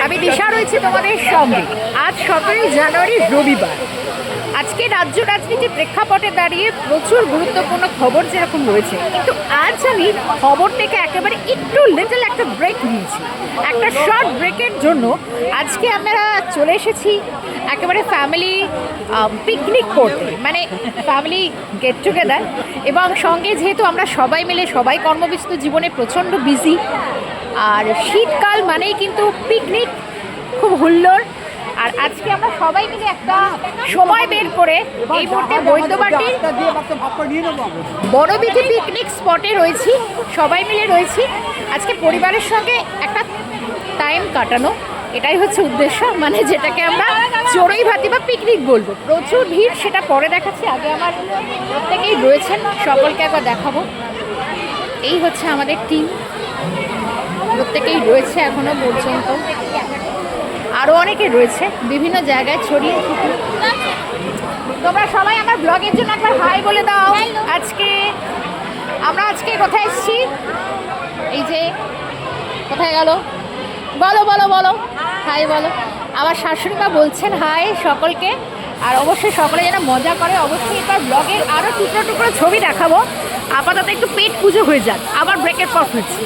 আমি দিশা রয়েছে তোমাদের সঙ্গে। আজ 17 জানুয়ারি রবিবার। আজকে রাজ্য রাজনীতির প্রেক্ষাপটে দাঁড়িয়ে প্রচুর গুরুত্বপূর্ণ খবর যেরকম রয়েছে, কিন্তু আজ আমি খবর থেকে একেবারে একটু লিটল একটা ব্রেক নিয়েছি। একটা শর্ট ব্রেকের জন্য আজকে আমরা চলে এসেছি একেবারে ফ্যামিলি পিকনিক করতে, মানে ফ্যামিলি গেট টুগেদার। এবং সঙ্গে যেহেতু আমরা সবাই মিলে সবাই কর্মব্যস্ত জীবনে প্রচণ্ড বিজি, আর শীতকাল মানেই কিন্তু পিকনিক, খুব হুল্লোড়। আর আজকে আমরা সবাই মিলে একটা সময় বের করে এই মুহূর্তে বৈদ্যবাটির বড়বিথি পিকনিক স্পটে রয়েছি, সবাই মিলে রয়েছি। আজকে পরিবারের সঙ্গে একটা টাইম কাটানো, এটাই হচ্ছে উদ্দেশ্য, মানে যেটাকে আমরা চড়ুই ভাতি বা পিকনিক বলবো। প্রচুর ভিড়, সেটা পরে দেখাচ্ছি। আগে আমার প্রত্যেকেই রয়েছেন, সকলকে একবার দেখাবো। এই হচ্ছে আমাদের টিম, প্রত্যেকেই রয়েছে এখনো পর্যন্ত, আরও অনেকে রয়েছে বিভিন্ন জায়গায় ছড়িয়ে ছিটিয়ে। তোমরা সবাই আমার ব্লগের জন্য একবার হাই বলে দাও। আজকে কোথায় এসেছি? এই যে কোথায় গেল, বলো বলো বলো, হাই বলো। আমার শাশুড়ি মা বলছেন হাই সকলকে। আর অবশ্যই সকলে যেন মজা করে। অবশ্যই এবার ব্লগের আরও টুকরো টুকরো ছবি দেখাবো। আপাতত একটু পেট পুজো হয়ে যাক, আবার ব্রেকের পর ফিরছি।